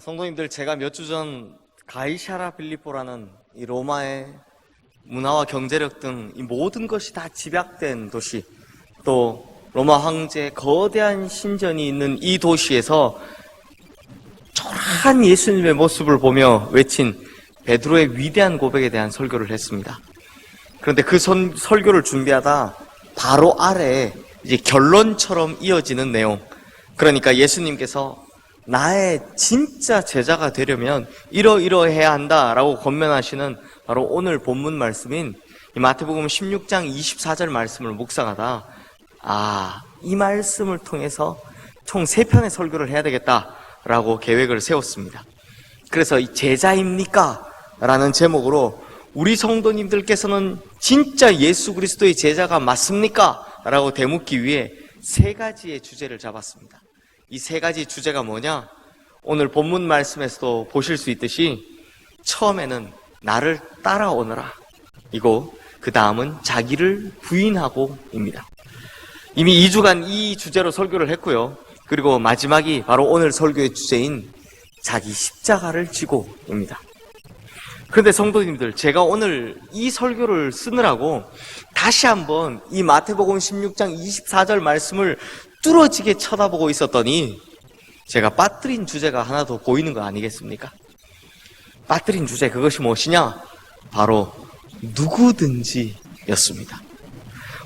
성도님들, 제가 몇 주 전 가이샤라 빌립보라는 이 로마의 문화와 경제력 등 이 모든 것이 다 집약된 도시, 또 로마 황제의 거대한 신전이 있는 이 도시에서 초라한 예수님의 모습을 보며 외친 베드로의 위대한 고백에 대한 설교를 했습니다. 그런데 그 설교를 준비하다 바로 아래에 이제 결론처럼 이어지는 내용, 그러니까 예수님께서 나의 진짜 제자가 되려면 이러이러해야 한다라고 권면하시는 바로 오늘 본문 말씀인 이 마태복음 16장 24절 말씀을 묵상하다 이 말씀을 통해서 총 3편의 설교를 해야 되겠다라고 계획을 세웠습니다. 그래서 이 제자입니까? 라는 제목으로 우리 성도님들께서는 진짜 예수 그리스도의 제자가 맞습니까? 라고 되묻기 위해 3가지의 주제를 잡았습니다. 이 3가지 주제가 뭐냐? 오늘 본문 말씀에서도 보실 수 있듯이 처음에는 나를 따라오너라 이고, 그 다음은 자기를 부인하고 입니다. 이미 2주간 이 주제로 설교를 했고요. 그리고 마지막이 바로 오늘 설교의 주제인 자기 십자가를 지고 입니다. 그런데 성도님들, 제가 오늘 이 설교를 쓰느라고 다시 한번 이 마태복음 16장 24절 말씀을 뚫어지게 쳐다보고 있었더니 제가 빠뜨린 주제가 하나 더 보이는 거 아니겠습니까? 빠뜨린 주제, 그것이 무엇이냐? 바로 누구든지였습니다.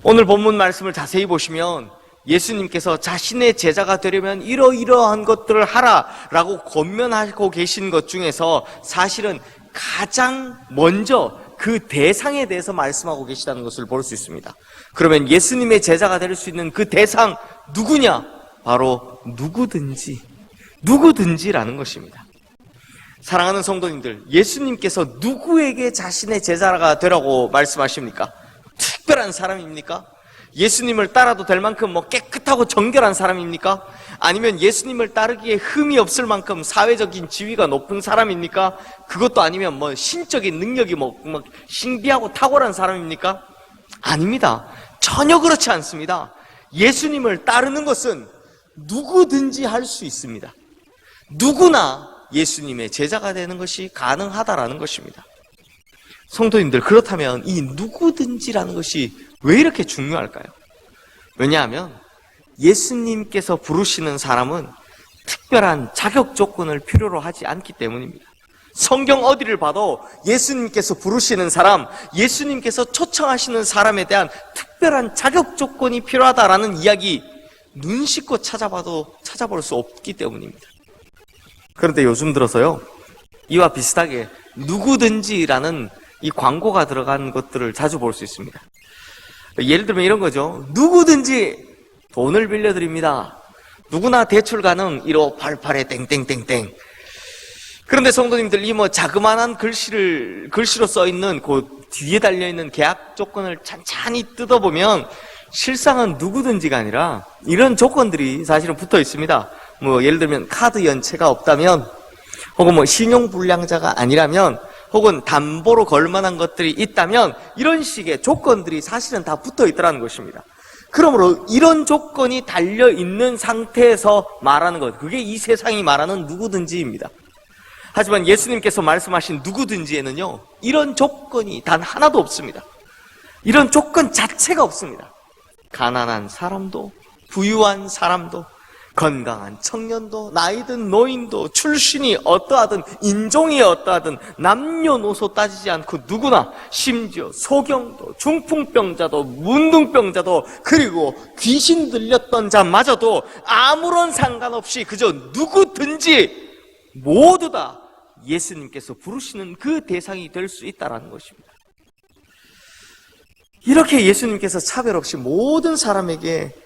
오늘 본문 말씀을 자세히 보시면 예수님께서 자신의 제자가 되려면 이러이러한 것들을 하라라고 권면하고 계신 것 중에서 사실은 가장 먼저 그 대상에 대해서 말씀하고 계시다는 것을 볼 수 있습니다. 그러면 예수님의 제자가 될 수 있는 그 대상 누구냐? 바로 누구든지라는 것입니다. 사랑하는 성도님들, 예수님께서 누구에게 자신의 제자가 되라고 말씀하십니까? 특별한 사람입니까? 예수님을 따라도 될 만큼 깨끗하고 정결한 사람입니까? 아니면 예수님을 따르기에 흠이 없을 만큼 사회적인 지위가 높은 사람입니까? 그것도 아니면 신적인 능력이 신비하고 탁월한 사람입니까? 아닙니다. 전혀 그렇지 않습니다. 예수님을 따르는 것은 누구든지 할 수 있습니다. 누구나 예수님의 제자가 되는 것이 가능하다라는 것입니다. 성도님들, 그렇다면 이 누구든지라는 것이 왜 이렇게 중요할까요? 왜냐하면 예수님께서 부르시는 사람은 특별한 자격 조건을 필요로 하지 않기 때문입니다. 성경 어디를 봐도 예수님께서 부르시는 사람, 예수님께서 초청하시는 사람에 대한 특별한 자격 조건이 필요하다라는 이야기 눈 씻고 찾아볼 수 없기 때문입니다. 그런데 요즘 들어서요, 이와 비슷하게 누구든지라는 이 광고가 들어간 것들을 자주 볼 수 있습니다. 예를 들면 이런 거죠. 누구든지 돈을 빌려드립니다. 누구나 대출 가능 1588에 땡땡땡땡. 그런데 성도님들, 이 자그마한 글씨로 써있는 그 뒤에 달려있는 계약 조건을 찬찬히 뜯어보면 실상은 누구든지가 아니라 이런 조건들이 사실은 붙어 있습니다. 예를 들면 카드 연체가 없다면, 혹은 신용불량자가 아니라면, 혹은 담보로 걸만한 것들이 있다면, 이런 식의 조건들이 사실은 다 붙어 있더라는 것입니다. 그러므로 이런 조건이 달려있는 상태에서 말하는 것, 그게 이 세상이 말하는 누구든지입니다. 하지만 예수님께서 말씀하신 누구든지에는요, 이런 조건이 단 하나도 없습니다. 이런 조건 자체가 없습니다. 가난한 사람도, 부유한 사람도, 건강한 청년도, 나이든 노인도, 출신이 어떠하든, 인종이 어떠하든, 남녀노소 따지지 않고 누구나, 심지어 소경도, 중풍병자도, 문둥병자도, 그리고 귀신 들렸던 자마저도 아무런 상관없이 그저 누구든지 모두 다 예수님께서 부르시는 그 대상이 될 수 있다는 것입니다. 이렇게 예수님께서 차별 없이 모든 사람에게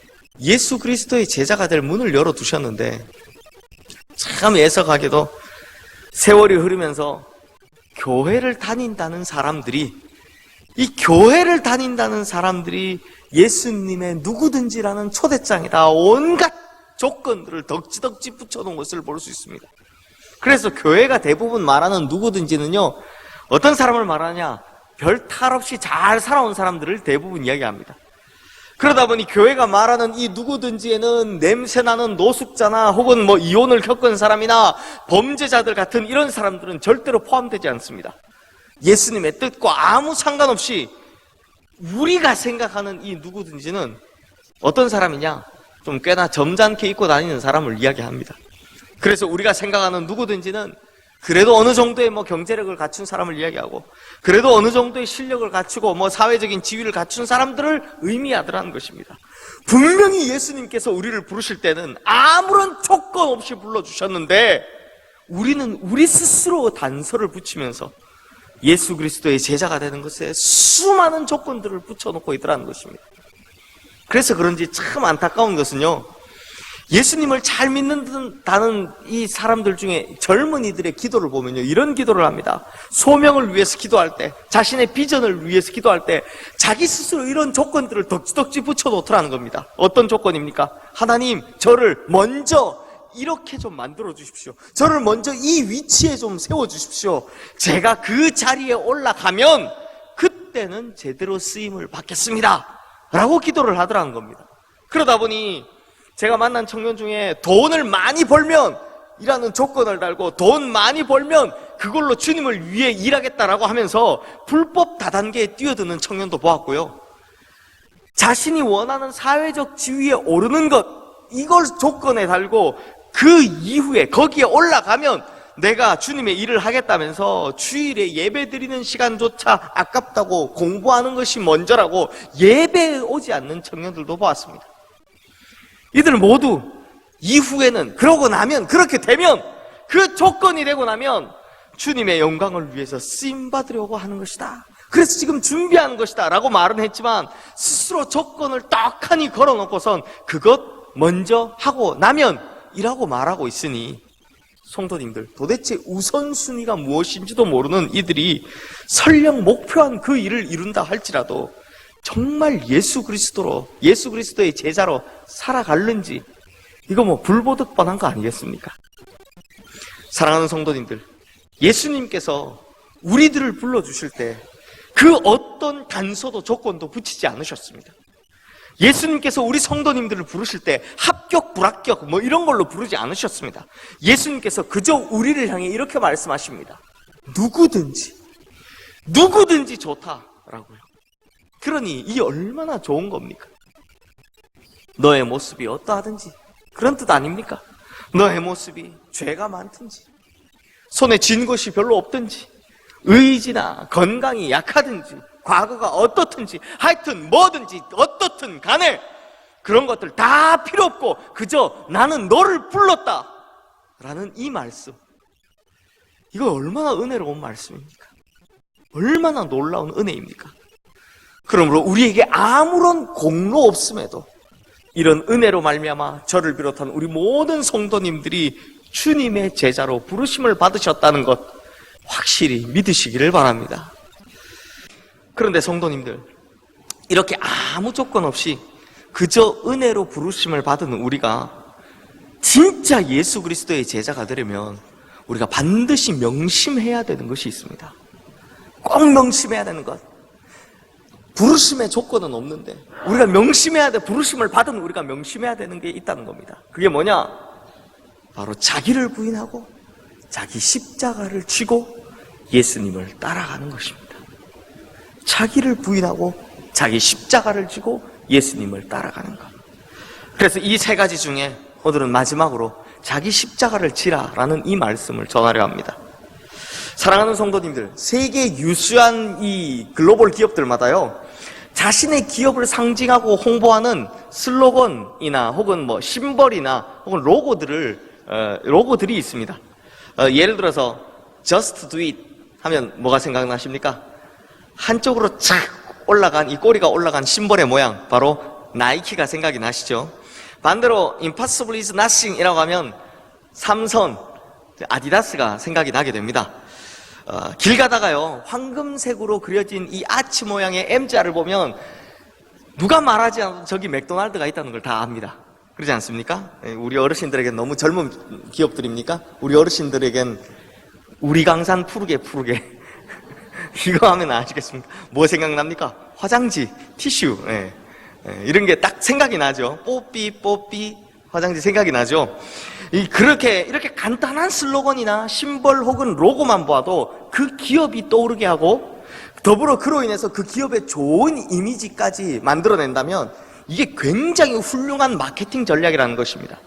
예수 그리스도의 제자가 될 문을 열어두셨는데, 참 애석하게도 세월이 흐르면서 교회를 다닌다는 사람들이 예수님의 누구든지라는 초대장에다 온갖 조건들을 덕지덕지 붙여놓은 것을 볼 수 있습니다. 그래서 교회가 대부분 말하는 누구든지는요, 어떤 사람을 말하냐? 별 탈 없이 잘 살아온 사람들을 대부분 이야기합니다. 그러다 보니 교회가 말하는 이 누구든지에는 냄새나는 노숙자나 혹은 뭐 이혼을 겪은 사람이나 범죄자들 같은 이런 사람들은 절대로 포함되지 않습니다. 예수님의 뜻과 아무 상관없이 우리가 생각하는 이 누구든지는 어떤 사람이냐? 좀 꽤나 점잖게 입고 다니는 사람을 이야기합니다. 그래서 우리가 생각하는 누구든지는 그래도 어느 정도의 뭐 경제력을 갖춘 사람을 이야기하고, 그래도 어느 정도의 실력을 갖추고 뭐 사회적인 지위를 갖춘 사람들을 의미하더라는 것입니다. 분명히 예수님께서 우리를 부르실 때는 아무런 조건 없이 불러주셨는데, 우리는 우리 스스로 단서를 붙이면서 예수 그리스도의 제자가 되는 것에 수많은 조건들을 붙여놓고 있더라는 것입니다. 그래서 그런지 참 안타까운 것은요, 예수님을 잘 믿는다는 이 사람들 중에 젊은이들의 기도를 보면요, 이런 기도를 합니다. 소명을 위해서 기도할 때, 자신의 비전을 위해서 기도할 때 자기 스스로 이런 조건들을 덕지덕지 붙여놓더라는 겁니다. 어떤 조건입니까? 하나님, 저를 먼저 이렇게 좀 만들어 주십시오. 저를 먼저 이 위치에 좀 세워 주십시오. 제가 그 자리에 올라가면 그때는 제대로 쓰임을 받겠습니다 라고 기도를 하더라는 겁니다. 그러다 보니 제가 만난 청년 중에 돈을 많이 벌면 이라는 조건을 달고, 돈 많이 벌면 그걸로 주님을 위해 일하겠다라고 하면서 불법 다단계에 뛰어드는 청년도 보았고요. 자신이 원하는 사회적 지위에 오르는 것, 이걸 조건에 달고 그 이후에 거기에 올라가면 내가 주님의 일을 하겠다면서 주일에 예배 드리는 시간조차 아깝다고, 공부하는 것이 먼저라고 예배에 오지 않는 청년들도 보았습니다. 이들 모두 이후에는, 그러고 나면, 그렇게 되면, 그 조건이 되고 나면 주님의 영광을 위해서 쓰임받으려고 하는 것이다, 그래서 지금 준비하는 것이다 라고 말은 했지만, 스스로 조건을 떡하니 걸어놓고선 그것 먼저 하고 나면 이라고 말하고 있으니, 성도님들, 도대체 우선순위가 무엇인지도 모르는 이들이 설령 목표한 그 일을 이룬다 할지라도 정말 예수 그리스도의 제자로 살아갈는지, 이거 뭐 불보듯 뻔한 거 아니겠습니까? 사랑하는 성도님들, 예수님께서 우리들을 불러주실 때 그 어떤 단서도 조건도 붙이지 않으셨습니다. 예수님께서 우리 성도님들을 부르실 때 합격, 불합격 뭐 이런 걸로 부르지 않으셨습니다. 예수님께서 그저 우리를 향해 이렇게 말씀하십니다. 누구든지 좋다라고요. 그러니 이 얼마나 좋은 겁니까? 너의 모습이 어떠하든지, 그런 뜻 아닙니까? 너의 모습이 죄가 많든지, 손에 쥔 것이 별로 없든지, 의지나 건강이 약하든지, 과거가 어떻든지, 하여튼 뭐든지 어떻든 간에 그런 것들 다 필요 없고 그저 나는 너를 불렀다 라는 이 말씀, 이거 얼마나 은혜로운 말씀입니까? 얼마나 놀라운 은혜입니까? 그러므로 우리에게 아무런 공로 없음에도 이런 은혜로 말미암아 저를 비롯한 우리 모든 성도님들이 주님의 제자로 부르심을 받으셨다는 것 확실히 믿으시기를 바랍니다. 그런데 성도님들, 이렇게 아무 조건 없이 그저 은혜로 부르심을 받은 우리가 진짜 예수 그리스도의 제자가 되려면 우리가 반드시 명심해야 되는 것이 있습니다. 꼭 명심해야 되는 것. 부르심의 조건은 없는데 우리가 명심해야 돼, 부르심을 받은 우리가 명심해야 되는 게 있다는 겁니다. 그게 뭐냐? 바로 자기를 부인하고 자기 십자가를 쥐고 예수님을 따라가는 것입니다. 자기를 부인하고 자기 십자가를 쥐고 예수님을 따라가는 것. 그래서 이 세 가지 중에 오늘은 마지막으로 자기 십자가를 지라라는 이 말씀을 전하려 합니다. 사랑하는 성도님들, 세계 유수한 이 글로벌 기업들마다요, 자신의 기업을 상징하고 홍보하는 슬로건이나 혹은 뭐 심벌이나 혹은 로고들이 있습니다. 예를 들어서 Just do it 하면 뭐가 생각나십니까? 한쪽으로 착 올라간, 이 꼬리가 올라간 심벌의 모양, 바로 나이키가 생각이 나시죠? 반대로 Impossible is nothing 이라고 하면 삼선, 아디다스가 생각이 나게 됩니다. 길 가다가요, 황금색으로 그려진 이 아치 모양의 M자를 보면 누가 말하지 않아도 저기 맥도날드가 있다는 걸 다 압니다. 그러지 않습니까? 우리 어르신들에겐 너무 젊은 기업들입니까? 우리 어르신들에겐 우리 강산 푸르게 이거 하면 아시겠습니까? 뭐 생각납니까? 화장지, 티슈. 이런 게 딱 생각이 나죠. 뽀삐 화장지 생각이 나죠. 이렇게 간단한 슬로건이나 심벌 혹은 로고만 봐도 그 기업이 떠오르게 하고, 더불어 그로 인해서 그 기업의 좋은 이미지까지 만들어낸다면 이게 굉장히 훌륭한 마케팅 전략이라는 것입니다.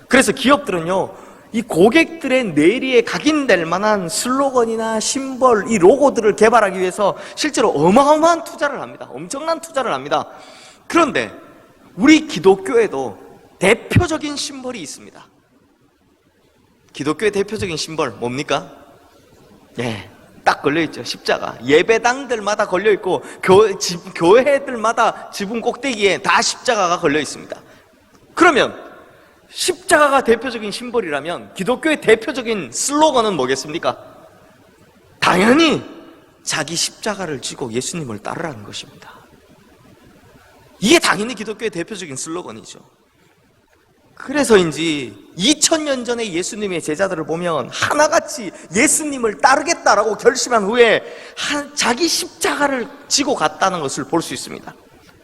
그래서 기업들은요, 이 고객들의 뇌리에 각인될 만한 슬로건이나 심벌, 이 로고들을 개발하기 위해서 실제로 어마어마한 투자를 합니다. 엄청난 투자를 합니다. 그런데 우리 기독교에도 대표적인 심벌이 있습니다. 기독교의 대표적인 심벌 뭡니까? 딱 걸려있죠. 십자가. 예배당들마다 걸려있고 교회들마다 지붕 꼭대기에 다 십자가가 걸려있습니다. 그러면 십자가가 대표적인 심벌이라면 기독교의 대표적인 슬로건은 뭐겠습니까? 당연히 자기 십자가를 지고 예수님을 따르라는 것입니다. 이게 당연히 기독교의 대표적인 슬로건이죠. 그래서인지 2000년 전에 예수님의 제자들을 보면 하나같이 예수님을 따르겠다라고 결심한 후에 자기 십자가를 지고 갔다는 것을 볼 수 있습니다.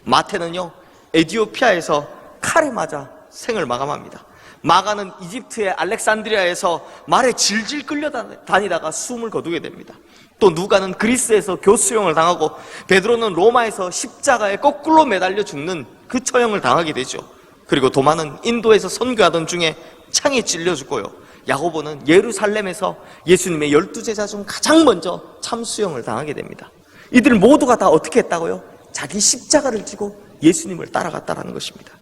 마태는요, 에티오피아에서 칼에 맞아 생을 마감합니다. 마가는 이집트의 알렉산드리아에서 말에 질질 끌려다니다가 숨을 거두게 됩니다. 또 누가는 그리스에서 교수형을 당하고, 베드로는 로마에서 십자가에 거꾸로 매달려 죽는 그 처형을 당하게 되죠. 그리고 도마는 인도에서 선교하던 중에 창에 찔려 죽고요. 야고보는 예루살렘에서 예수님의 12제자 중 가장 먼저 참수형을 당하게 됩니다. 이들 모두가 다 어떻게 했다고요? 자기 십자가를 지고 예수님을 따라갔다는 것입니다.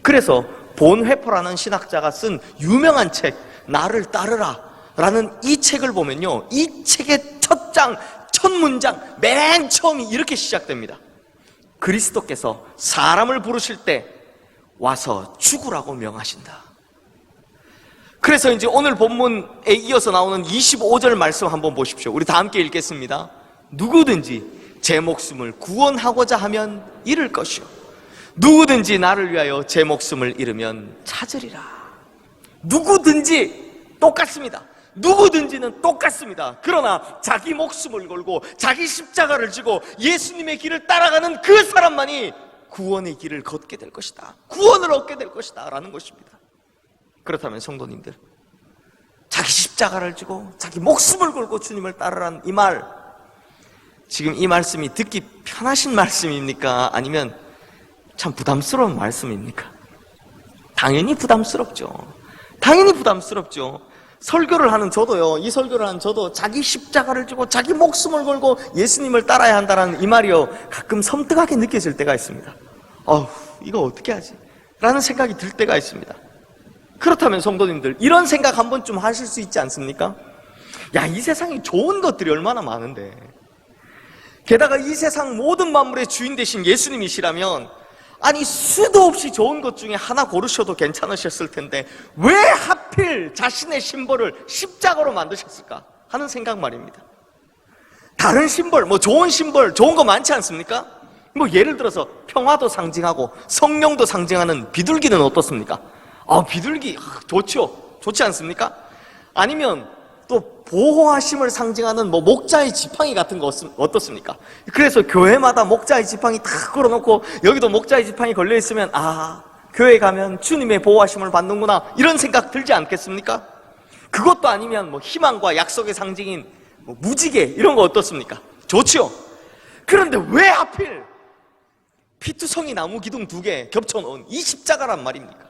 그래서 본회퍼라는 신학자가 쓴 유명한 책, 나를 따르라 라는 이 책을 보면요, 이 책의 첫 문장, 맨 처음이 이렇게 시작됩니다. 그리스도께서 사람을 부르실 때 와서 죽으라고 명하신다. 그래서 이제 오늘 본문에 이어서 나오는 25절 말씀 한번 보십시오. 우리 다 함께 읽겠습니다. 누구든지 제 목숨을 구원하고자 하면 잃을 것이요, 누구든지 나를 위하여 제 목숨을 잃으면 찾으리라. 누구든지 똑같습니다. 누구든지는 똑같습니다. 그러나 자기 목숨을 걸고 자기 십자가를 지고 예수님의 길을 따라가는 그 사람만이 구원의 길을 걷게 될 것이다, 구원을 얻게 될 것이다 라는 것입니다. 그렇다면 성도님들, 자기 십자가를 지고 자기 목숨을 걸고 주님을 따르라는 이 말, 지금 이 말씀이 듣기 편하신 말씀입니까? 아니면 참 부담스러운 말씀입니까? 당연히 부담스럽죠. 당연히 부담스럽죠. 설교를 하는 저도요, 이 설교를 하는 저도 자기 십자가를 지고 자기 목숨을 걸고 예수님을 따라야 한다는 이 말이요, 가끔 섬뜩하게 느껴질 때가 있습니다. 이거 어떻게 하지? 라는 생각이 들 때가 있습니다. 그렇다면 성도님들, 이런 생각 한 번쯤 하실 수 있지 않습니까? 이 세상에 좋은 것들이 얼마나 많은데, 게다가 이 세상 모든 만물의 주인 되신 예수님이시라면 수도 없이 좋은 것 중에 하나 고르셔도 괜찮으셨을 텐데 왜 하필 자신의 심벌을 십자가로 만드셨을까 하는 생각 말입니다. 다른 심벌, 좋은 심벌, 좋은 거 많지 않습니까? 예를 들어서 평화도 상징하고 성령도 상징하는 비둘기는 어떻습니까? 비둘기 좋죠. 좋지 않습니까? 아니면 또 보호하심을 상징하는 목자의 지팡이 같은 거 어떻습니까? 그래서 교회마다 목자의 지팡이 다 걸어놓고 여기도 목자의 지팡이 걸려있으면 교회 가면 주님의 보호하심을 받는구나, 이런 생각 들지 않겠습니까? 그것도 아니면 희망과 약속의 상징인 무지개, 이런 거 어떻습니까? 좋죠. 그런데 왜 하필 피투성이 나무 기둥 2개 겹쳐놓은 이 십자가란 말입니까?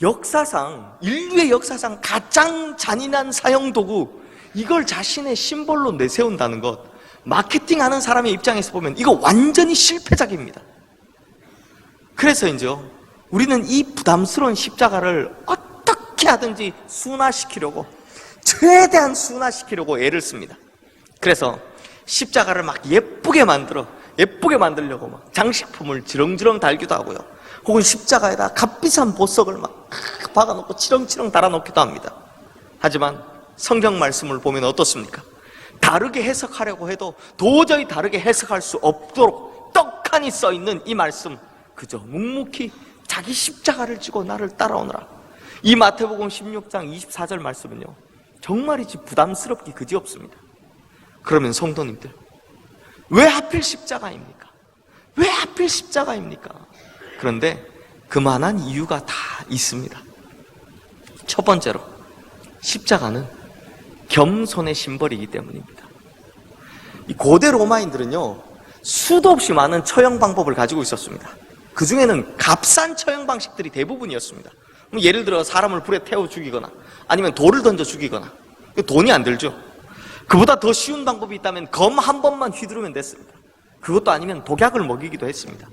역사상, 인류의 역사상 가장 잔인한 사형도구, 이걸 자신의 심벌로 내세운다는 것, 마케팅하는 사람의 입장에서 보면 이거 완전히 실패작입니다. 그래서 이제 우리는 이 부담스러운 십자가를 어떻게 하든지 순화시키려고, 최대한 순화시키려고 애를 씁니다. 그래서 십자가를 막 예쁘게 만들려고 막 장식품을 지렁지렁 달기도 하고요, 혹은 십자가에다 값비싼 보석을 막 박아놓고 치렁치렁 달아놓기도 합니다. 하지만 성경 말씀을 보면 어떻습니까? 다르게 해석하려고 해도 도저히 다르게 해석할 수 없도록 떡하니 써있는 이 말씀, 그저 묵묵히 자기 십자가를 지고 나를 따라오너라. 이 마태복음 16장 24절 말씀은요, 정말이지 부담스럽기 그지없습니다. 그러면 성도님들, 왜 하필 십자가입니까? 왜 하필 십자가입니까? 그런데 그만한 이유가 다 있습니다. 첫 번째로 십자가는 겸손의 심벌이기 때문입니다. 이 고대 로마인들은요, 수도 없이 많은 처형 방법을 가지고 있었습니다. 그 중에는 값싼 처형 방식들이 대부분이었습니다. 예를 들어 사람을 불에 태워 죽이거나 아니면 돌을 던져 죽이거나. 돈이 안 들죠. 그보다 더 쉬운 방법이 있다면 검 한 번만 휘두르면 됐습니다. 그것도 아니면 독약을 먹이기도 했습니다.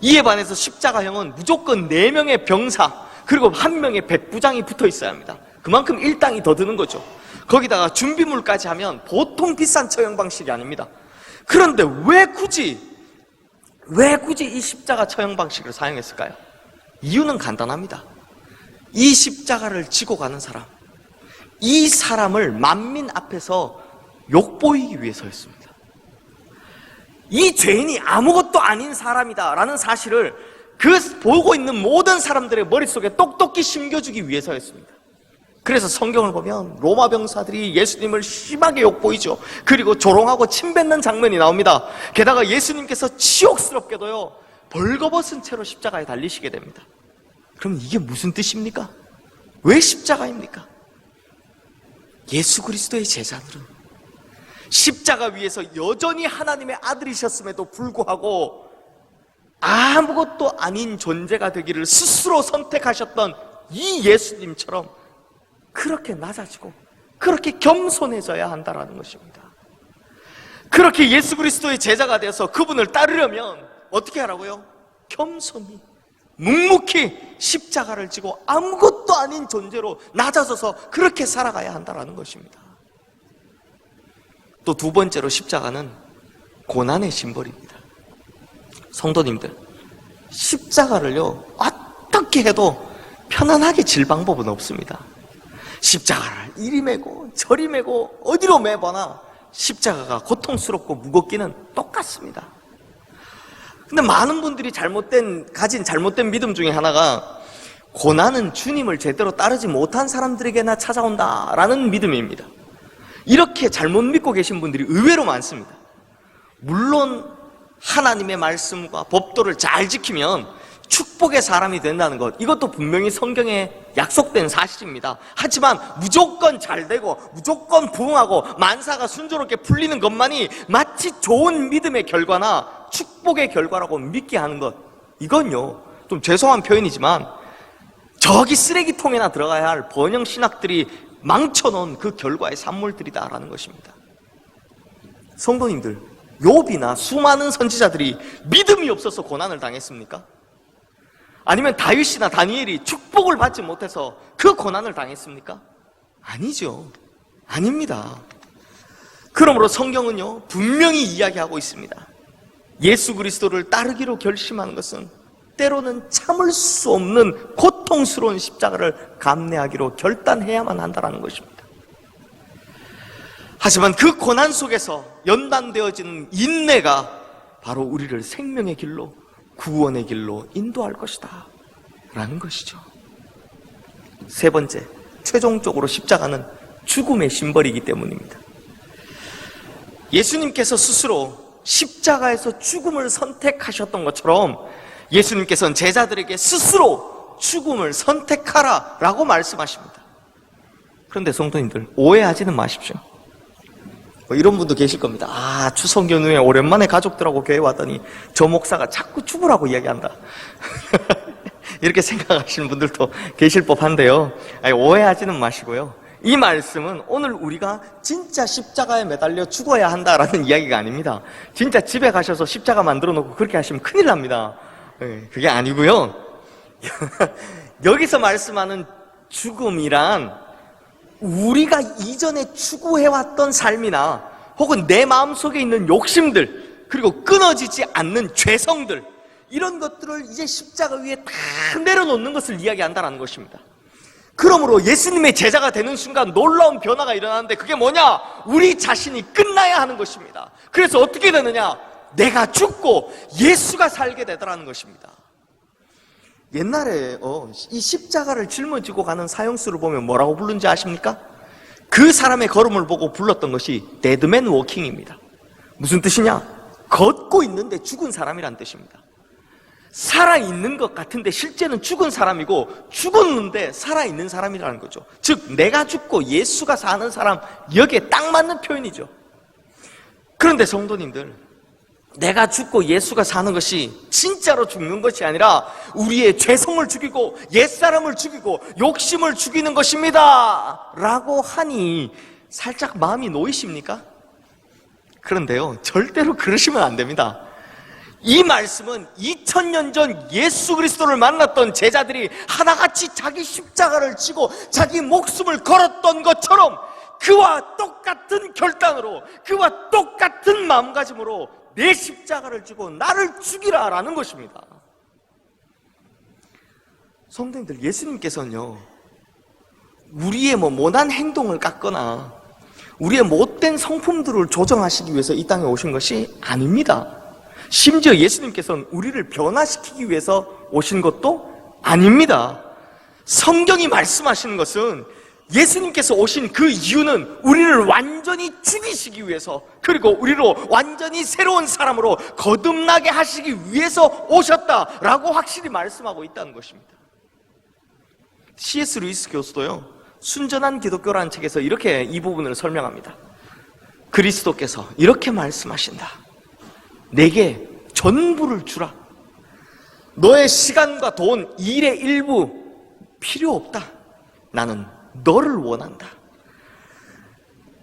이에 반해서 십자가형은 무조건 4명의 병사 그리고 1명의 백부장이 붙어 있어야 합니다. 그만큼 일당이 더 드는 거죠. 거기다가 준비물까지 하면 보통 비싼 처형 방식이 아닙니다. 그런데 왜 굳이 이 십자가 처형 방식을 사용했을까요? 이유는 간단합니다. 이 십자가를 지고 가는 사람, 이 사람을 만민 앞에서 욕보이기 위해서였습니다. 이 죄인이 아무것도 아닌 사람이다 라는 사실을 그 보고 있는 모든 사람들의 머릿속에 똑똑히 심겨주기 위해서였습니다. 그래서 성경을 보면 로마 병사들이 예수님을 심하게 욕보이죠. 그리고 조롱하고 침뱉는 장면이 나옵니다. 게다가 예수님께서 치욕스럽게도요, 벌거벗은 채로 십자가에 달리시게 됩니다. 그럼 이게 무슨 뜻입니까? 왜 십자가입니까? 예수 그리스도의 제자들은 십자가 위에서 여전히 하나님의 아들이셨음에도 불구하고 아무것도 아닌 존재가 되기를 스스로 선택하셨던 이 예수님처럼 그렇게 낮아지고 그렇게 겸손해져야 한다는 것입니다. 그렇게 예수 그리스도의 제자가 되어서 그분을 따르려면 어떻게 하라고요? 겸손히 묵묵히 십자가를 지고 아무것도 아닌 존재로 낮아져서 그렇게 살아가야 한다는 것입니다. 또 두 번째로 십자가는 고난의 심벌입니다. 성도님들, 십자가를요 어떻게 해도 편안하게 질 방법은 없습니다. 십자가를 이리 메고 저리 메고 어디로 메거나 십자가가 고통스럽고 무겁기는 똑같습니다. 근데 많은 분들이 가진 잘못된 믿음 중에 하나가 고난은 주님을 제대로 따르지 못한 사람들에게나 찾아온다라는 믿음입니다. 이렇게 잘못 믿고 계신 분들이 의외로 많습니다. 물론 하나님의 말씀과 법도를 잘 지키면 축복의 사람이 된다는 것, 이것도 분명히 성경에 약속된 사실입니다. 하지만 무조건 잘 되고 무조건 부흥하고 만사가 순조롭게 풀리는 것만이 마치 좋은 믿음의 결과나 축복의 결과라고 믿게 하는 것, 이건요 좀 죄송한 표현이지만 저기 쓰레기통에나 들어가야 할 번영 신학들이 망쳐놓은 그 결과의 산물들이다라는 것입니다. 성도님들, 욥이나 수많은 선지자들이 믿음이 없어서 고난을 당했습니까? 아니면 다윗이나 다니엘이 축복을 받지 못해서 그 고난을 당했습니까? 아니죠. 아닙니다. 그러므로 성경은요 분명히 이야기하고 있습니다. 예수 그리스도를 따르기로 결심하는 것은 때로는 참을 수 없는 고통스러운 십자가를 감내하기로 결단해야만 한다는 것입니다. 하지만 그 고난 속에서 연단되어지는 인내가 바로 우리를 생명의 길로, 구원의 길로 인도할 것이다 라는 것이죠. 세 번째, 최종적으로 십자가는 죽음의 심벌이기 때문입니다. 예수님께서 스스로 십자가에서 죽음을 선택하셨던 것처럼 예수님께서는 제자들에게 스스로 죽음을 선택하라 라고 말씀하십니다. 그런데 성도님들, 오해하지는 마십시오. 이런 분도 계실 겁니다. 추석 연휴에 오랜만에 가족들하고 교회 왔더니 저 목사가 자꾸 죽으라고 이야기한다. 이렇게 생각하시는 분들도 계실 법한데요. 오해하지는 마시고요. 이 말씀은 오늘 우리가 진짜 십자가에 매달려 죽어야 한다라는 이야기가 아닙니다. 진짜 집에 가셔서 십자가 만들어 놓고 그렇게 하시면 큰일 납니다. 그게 아니고요. 여기서 말씀하는 죽음이란 우리가 이전에 추구해왔던 삶이나 혹은 내 마음속에 있는 욕심들, 그리고 끊어지지 않는 죄성들, 이런 것들을 이제 십자가 위에 다 내려놓는 것을 이야기한다는 것입니다. 그러므로 예수님의 제자가 되는 순간 놀라운 변화가 일어나는데 그게 뭐냐? 우리 자신이 끝나야 하는 것입니다. 그래서 어떻게 되느냐? 내가 죽고 예수가 살게 되더라는 것입니다. 옛날에 이 십자가를 짊어지고 가는 사형수를 보면 뭐라고 부르는지 아십니까? 그 사람의 걸음을 보고 불렀던 것이 데드맨 워킹입니다. 무슨 뜻이냐? 걷고 있는데 죽은 사람이란 뜻입니다. 살아있는 것 같은데 실제는 죽은 사람이고 죽었는데 살아있는 사람이라는 거죠. 즉 내가 죽고 예수가 사는 사람, 여기에 딱 맞는 표현이죠. 그런데 성도님들, 내가 죽고 예수가 사는 것이 진짜로 죽는 것이 아니라 우리의 죄성을 죽이고 옛사람을 죽이고 욕심을 죽이는 것입니다 라고 하니 살짝 마음이 놓이십니까? 그런데요, 절대로 그러시면 안 됩니다. 이 말씀은 2000년 전 예수 그리스도를 만났던 제자들이 하나같이 자기 십자가를 지고 자기 목숨을 걸었던 것처럼 그와 똑같은 결단으로, 그와 똑같은 마음가짐으로 내 십자가를 지고 나를 죽이라 라는 것입니다. 성도님들, 예수님께서는요, 우리의 모난 행동을 깎거나 우리의 못된 성품들을 조정하시기 위해서 이 땅에 오신 것이 아닙니다. 심지어 예수님께서는 우리를 변화시키기 위해서 오신 것도 아닙니다. 성경이 말씀하시는 것은 예수님께서 오신 그 이유는 우리를 완전히 죽이시기 위해서, 그리고 우리로 완전히 새로운 사람으로 거듭나게 하시기 위해서 오셨다라고 확실히 말씀하고 있다는 것입니다. C.S. 루이스 교수도요, 순전한 기독교라는 책에서 이렇게 이 부분을 설명합니다. 그리스도께서 이렇게 말씀하신다. 내게 전부를 주라. 너의 시간과 돈, 일의 일부 필요 없다. 나는 너를 원한다.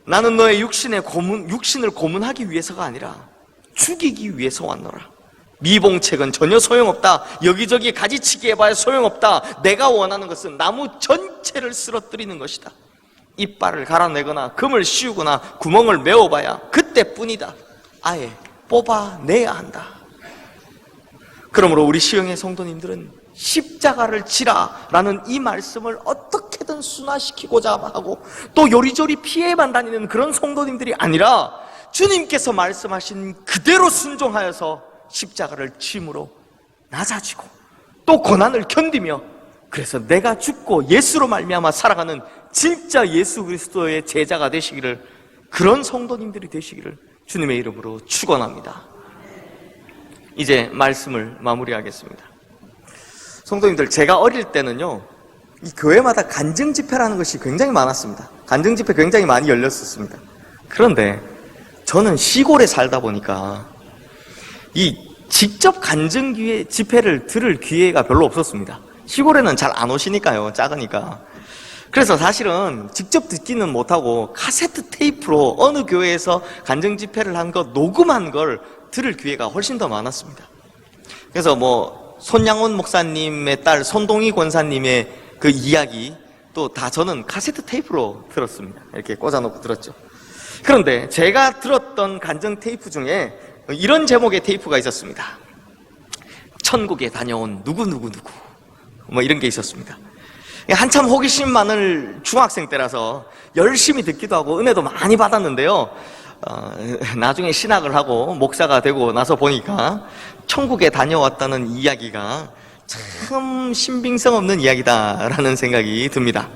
나는 너의 육신을 고문하기 위해서가 아니라 죽이기 위해서 왔노라. 미봉책은 전혀 소용없다. 여기저기 가지치기 해봐야 소용없다. 내가 원하는 것은 나무 전체를 쓰러뜨리는 것이다. 이빨을 갈아내거나 금을 씌우거나 구멍을 메워봐야 그때뿐이다. 아예 뽑아내야 한다. 그러므로 우리 시흥의 성도님들은 십자가를 지라라는 이 말씀을 어떻게든 순화시키고자 하고 또 요리조리 피해만 다니는 그런 성도님들이 아니라 주님께서 말씀하신 그대로 순종하여서 십자가를 짐으로 낮아지고 또 고난을 견디며, 그래서 내가 죽고 예수로 말미암아 살아가는 진짜 예수 그리스도의 제자가 되시기를, 그런 성도님들이 되시기를 주님의 이름으로 축원합니다. 이제 말씀을 마무리하겠습니다. 성도님들, 제가 어릴 때는요, 이 교회마다 간증 집회라는 것이 굉장히 많았습니다. 간증 집회 굉장히 많이 열렸었습니다. 그런데 저는 시골에 살다 보니까 이 직접 간증 집회를 들을 기회가 별로 없었습니다. 시골에는 잘 안 오시니까요, 작으니까. 그래서 사실은 직접 듣기는 못하고 카세트 테이프로 어느 교회에서 간증 집회를 한 거, 녹음한 걸 들을 기회가 훨씬 더 많았습니다. 그래서 손양원 목사님의 딸 손동희 권사님의 그 이야기 또 다 저는 카세트 테이프로 들었습니다. 이렇게 꽂아놓고 들었죠. 그런데 제가 들었던 간증 테이프 중에 이런 제목의 테이프가 있었습니다. 천국에 다녀온 누구누구누구 이런 게 있었습니다. 한참 호기심 많은 중학생 때라서 열심히 듣기도 하고 은혜도 많이 받았는데요, 나중에 신학을 하고 목사가 되고 나서 보니까 천국에 다녀왔다는 이야기가 참 신빙성 없는 이야기다라는 생각이 듭니다.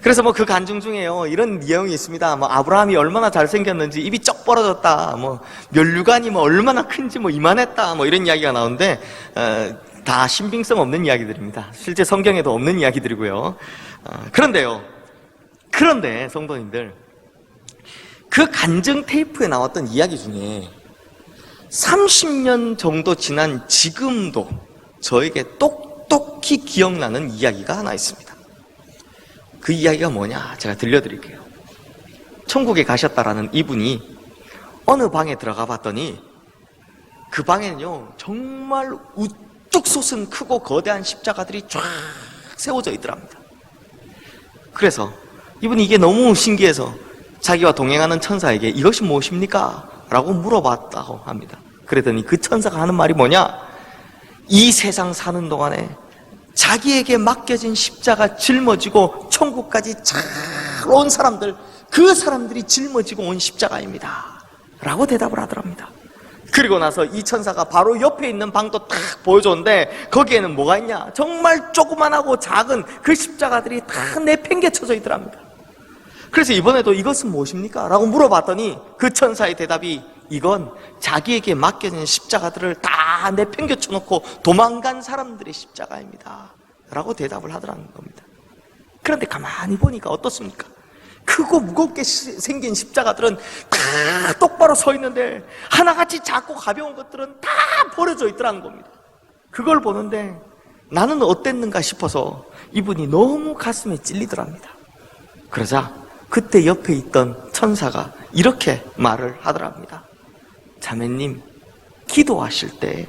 그래서 그 간증 중에요, 이런 내용이 있습니다. 아브라함이 얼마나 잘생겼는지 입이 쩍 벌어졌다, 면류관이 얼마나 큰지 이만했다, 이런 이야기가 나오는데, 다 신빙성 없는 이야기들입니다. 실제 성경에도 없는 이야기들이고요. 그런데 성도님들, 그 간증 테이프에 나왔던 이야기 중에 30년 정도 지난 지금도 저에게 똑똑히 기억나는 이야기가 하나 있습니다. 그 이야기가 뭐냐, 제가 들려드릴게요. 천국에 가셨다라는 이분이 어느 방에 들어가 봤더니 그 방에는요, 정말 우뚝 솟은 크고 거대한 십자가들이 쫙 세워져 있더랍니다. 그래서 이분이 이게 너무 신기해서 자기와 동행하는 천사에게 이것이 무엇입니까? 라고 물어봤다고 합니다. 그랬더니 그 천사가 하는 말이 뭐냐? 이 세상 사는 동안에 자기에게 맡겨진 십자가 짊어지고 천국까지 잘 온 사람들, 그 사람들이 짊어지고 온 십자가입니다 라고 대답을 하더랍니다. 그리고 나서 이 천사가 바로 옆에 있는 방도 딱 보여줬는데 거기에는 뭐가 있냐? 정말 조그만하고 작은 그 십자가들이 다 내팽개쳐져 있더랍니다. 그래서 이번에도 이것은 무엇입니까? 라고 물어봤더니 그 천사의 대답이 이건 자기에게 맡겨진 십자가들을 다 내팽개쳐 놓고 도망간 사람들의 십자가입니다 라고 대답을 하더라는 겁니다. 그런데 가만히 보니까 어떻습니까? 크고 무겁게 생긴 십자가들은 다 똑바로 서 있는데 하나같이 작고 가벼운 것들은 다 버려져 있더라는 겁니다. 그걸 보는데 나는 어땠는가 싶어서 이분이 너무 가슴에 찔리더랍니다. 그러자 그때 옆에 있던 천사가 이렇게 말을 하더랍니다. 자매님, 기도하실 때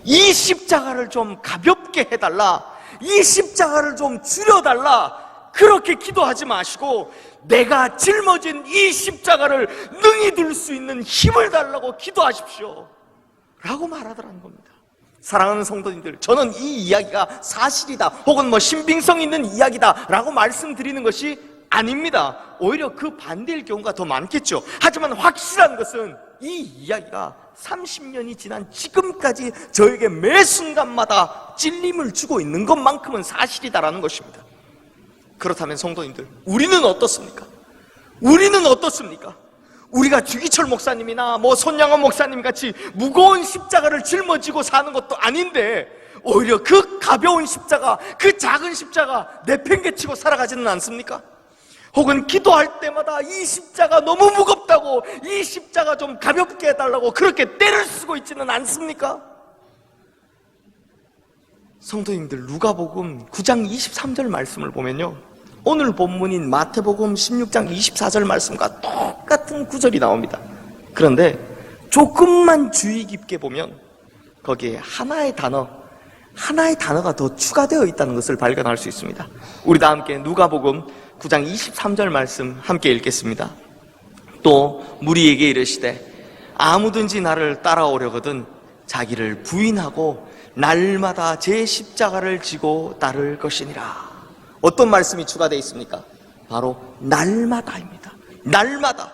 이 십자가를 좀 가볍게 해달라, 이 십자가를 좀 줄여달라, 그렇게 기도하지 마시고 내가 짊어진 이 십자가를 능히 들 수 있는 힘을 달라고 기도하십시오 라고 말하더라는 겁니다. 사랑하는 성도님들, 저는 이 이야기가 사실이다 혹은 뭐 신빙성 있는 이야기다 라고 말씀드리는 것이 아닙니다. 오히려 그 반대일 경우가 더 많겠죠. 하지만 확실한 것은 이 이야기가 30년이 지난 지금까지 저에게 매 순간마다 찔림을 주고 있는 것만큼은 사실이다라는 것입니다. 그렇다면 성도님들, 우리는 어떻습니까? 우리는 어떻습니까? 우리가 주기철 목사님이나 뭐 손양원 목사님 같이 무거운 십자가를 짊어지고 사는 것도 아닌데 오히려 그 가벼운 십자가, 그 작은 십자가 내팽개치고 살아가지는 않습니까? 혹은 기도할 때마다 이 십자가 너무 무겁다고, 이 십자가 좀 가볍게 해달라고 그렇게 때를 쓰고 있지는 않습니까? 성도님들, 누가복음 9장 23절 말씀을 보면요, 오늘 본문인 마태복음 16장 24절 말씀과 똑같은 구절이 나옵니다. 그런데 조금만 주의 깊게 보면 거기에 하나의 단어가 더 추가되어 있다는 것을 발견할 수 있습니다. 우리 다 함께 누가복음 9장 23절 말씀 함께 읽겠습니다. 또 무리에게 이르시되 아무든지 나를 따라오려거든 자기를 부인하고 날마다 제 십자가를 지고 따를 것이니라. 어떤 말씀이 추가되어 있습니까? 바로 날마다입니다. 날마다.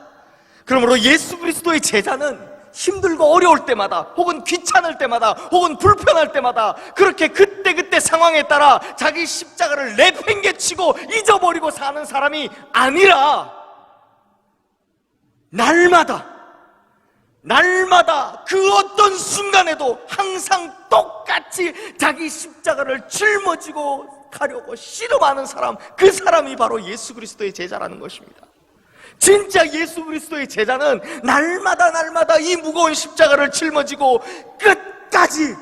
그러므로 예수 그리스도의 제자는 힘들고 어려울 때마다 혹은 귀찮을 때마다 혹은 불편할 때마다 그렇게 그때그때 상황에 따라 자기 십자가를 내팽개치고 잊어버리고 사는 사람이 아니라 날마다 그 어떤 순간에도 항상 똑같이 자기 십자가를 짊어지고 가려고 씨름하는 사람, 그 사람이 바로 예수 그리스도의 제자라는 것입니다. 진짜 예수 그리스도의 제자는 날마다 이 무거운 십자가를 짊어지고 끝까지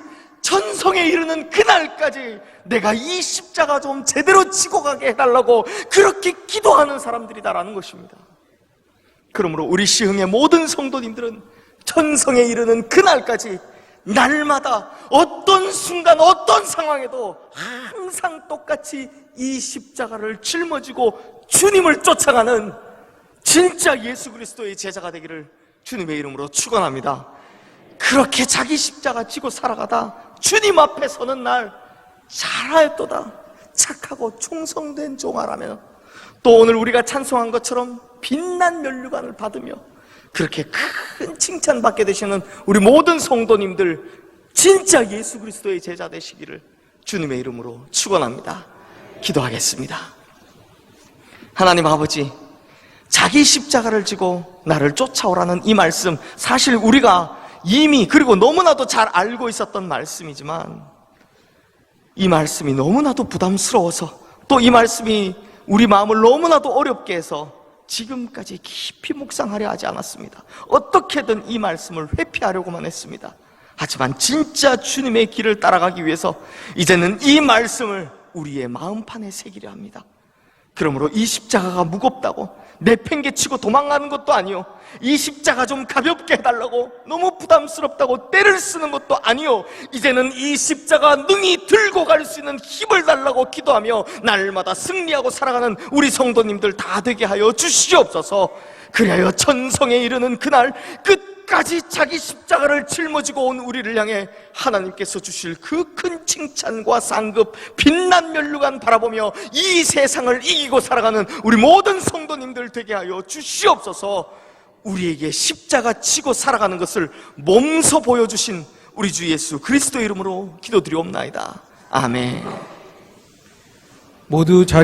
천성에 이르는 그날까지 내가 이 십자가 좀 제대로 지고 가게 해달라고 그렇게 기도하는 사람들이다라는 것입니다. 그러므로 우리 시흥의 모든 성도님들은 천성에 이르는 그날까지 날마다 어떤 순간 어떤 상황에도 항상 똑같이 이 십자가를 짊어지고 주님을 쫓아가는 진짜 예수 그리스도의 제자가 되기를 주님의 이름으로 축원합니다. 그렇게 자기 십자가 지고 살아가다 주님 앞에 서는 날 잘하였도다 착하고 충성된 종아라며 또 오늘 우리가 찬송한 것처럼 빛난 면류관을 받으며 그렇게 큰 칭찬받게 되시는 우리 모든 성도님들 진짜 예수 그리스도의 제자 되시기를 주님의 이름으로 축원합니다. 기도하겠습니다. 하나님 아버지, 자기 십자가를 지고 나를 쫓아오라는 이 말씀, 사실 우리가 이미 그리고 너무나도 잘 알고 있었던 말씀이지만 이 말씀이 너무나도 부담스러워서 또 이 말씀이 우리 마음을 너무나도 어렵게 해서 지금까지 깊이 묵상하려 하지 않았습니다. 어떻게든 이 말씀을 회피하려고만 했습니다. 하지만 진짜 주님의 길을 따라가기 위해서 이제는 이 말씀을 우리의 마음판에 새기려 합니다. 그러므로 이 십자가가 무겁다고 내팽개치고 도망가는 것도 아니요, 이 십자가 좀 가볍게 해달라고 너무 부담스럽다고 떼를 쓰는 것도 아니요, 이제는 이 십자가 능히 들고 갈 수 있는 힘을 달라고 기도하며 날마다 승리하고 살아가는 우리 성도님들 다 되게 하여 주시옵소서. 그리하여 천성에 이르는 그날 끝까지 자기 십자가를 짊어지고 온 우리를 향해 하나님께서 주실 그 큰 칭찬과 상급 빛난 면류관 바라보며 이 세상을 이기고 살아가는 우리 모든 성도님들 되게 하여 주시옵소서. 우리에게 십자가 치고 살아가는 것을 몸소 보여주신 우리 주 예수 그리스도 이름으로 기도드리옵나이다. 아멘. 모두 자리